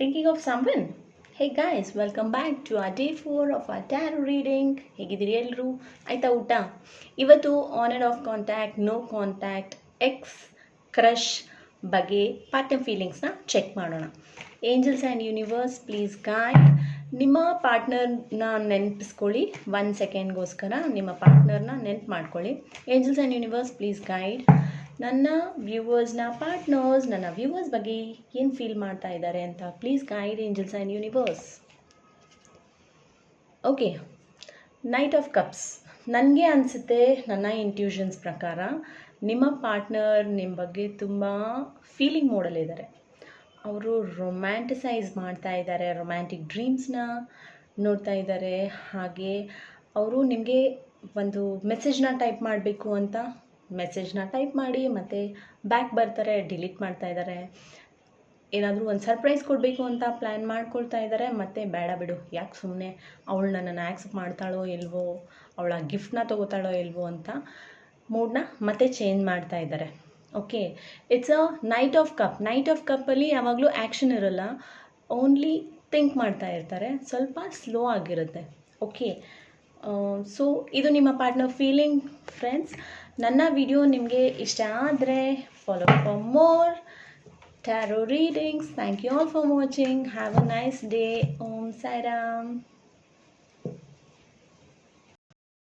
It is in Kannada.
Thinking of someone? Hey guys, welcome back to our day 4 of our tarot reading. ಹೇಗಿದ್ದೀರಿ ಎಲ್ಲರೂ? ಆಯ್ತಾ ಊಟ? ಇವತ್ತು on and off contact, no contact, ex, crush ಬಗ್ಗೆ ಪಾರ್ಟ್ನರ್ ಫೀಲಿಂಗ್ಸ್ನ ಚೆಕ್ ಮಾಡೋಣ. Angels and universe please guide. ನಿಮ್ಮ ಪಾರ್ಟ್ನರ್ನ ನೆನಪಿಸ್ಕೊಳ್ಳಿ. 1 ಸೆಕೆಂಡ್ಗೋಸ್ಕರ ನಿಮ್ಮ ಪಾರ್ಟ್ನರ್ನ ನೆನಪು ಮಾಡ್ಕೊಳ್ಳಿ. Angels and universe please guide. ನನ್ನ ವ್ಯೂವರ್ಸ್ನ ಪಾರ್ಟ್ನರ್ಸ್ ನನ್ನ ವ್ಯೂವರ್ಸ್ ಬಗ್ಗೆ ಏನು ಫೀಲ್ ಮಾಡ್ತಾ ಇದ್ದಾರೆ ಅಂತ please guide angels and universe. Okay, knight of cups. ನನಗೆ ಅನಿಸುತ್ತೆ, ನನ್ನ ಇಂಟ್ಯೂಷನ್ಸ್ ಪ್ರಕಾರ ನಿಮ್ಮ ಪಾರ್ಟ್ನರ್ ನಿಮ್ಮ ಬಗ್ಗೆ ತುಂಬ ಫೀಲಿಂಗ್ ಮೋಡಲ್ಲಿದ್ದಾರೆ. ಅವರು ರೊಮ್ಯಾಂಟಿಸೈಸ್ ಮಾಡ್ತಾ ಇದ್ದಾರೆ, ರೊಮ್ಯಾಂಟಿಕ್ ಡ್ರೀಮ್ಸ್ನ ನೋಡ್ತಾ ಇದ್ದಾರೆ. ಹಾಗೆ ಅವರು ನಿಮಗೆ ಒಂದು ಮೆಸೇಜ್ನ ಟೈಪ್ ಮಾಡಬೇಕು ಅಂತ ಮೆಸೇಜ್ನ ಟೈಪ್ ಮಾಡಿ ಮತ್ತು ಬ್ಯಾಕ್ ಬರ್ತಾರೆ, ಡಿಲೀಟ್ ಮಾಡ್ತಾ ಇದ್ದಾರೆ. ಏನಾದರೂ ಒಂದು ಸರ್ಪ್ರೈಸ್ ಕೊಡಬೇಕು ಅಂತ ಪ್ಲ್ಯಾನ್ ಮಾಡ್ಕೊಳ್ತಾ ಇದ್ದಾರೆ. ಮತ್ತು ಬೇಡ ಬಿಡು, ಯಾಕೆ ಸುಮ್ಮನೆ, ಅವಳು ನನ್ನನ್ನು ಆ್ಯಕ್ಸೆಪ್ಟ್ ಮಾಡ್ತಾಳೋ ಇಲ್ವೋ, ಅವಳ ಗಿಫ್ಟ್ನ ತೊಗೋತಾಳೋ ಇಲ್ವೋ ಅಂತ ಮೂಡನ್ನ ಮತ್ತೆ ಚೇಂಜ್ ಮಾಡ್ತಾ ಇದ್ದಾರೆ. Okay, it's a knight of cup. Knight of ಕಪ್ಪಲ್ಲಿ ಯಾವಾಗಲೂ ಆ್ಯಕ್ಷನ್ ಇರೋಲ್ಲ, ಓನ್ಲಿ ಥಿಂಕ್ ಮಾಡ್ತಾ ಇರ್ತಾರೆ, ಸ್ವಲ್ಪ ಸ್ಲೋ ಆಗಿರುತ್ತೆ. ಓಕೆ, ಸೊ ಇದು ನಿಮ್ಮ ಪಾರ್ಟ್ನರ್ ಫೀಲಿಂಗ್ ಫ್ರೆಂಡ್ಸ್. ನನ್ನ ವಿಡಿಯೋ ನಿಮಗೆ ಇಷ್ಟ ಆದರೆ follow for more tarot readings. Thank you all for watching. Have a nice day. Om Sai Ram.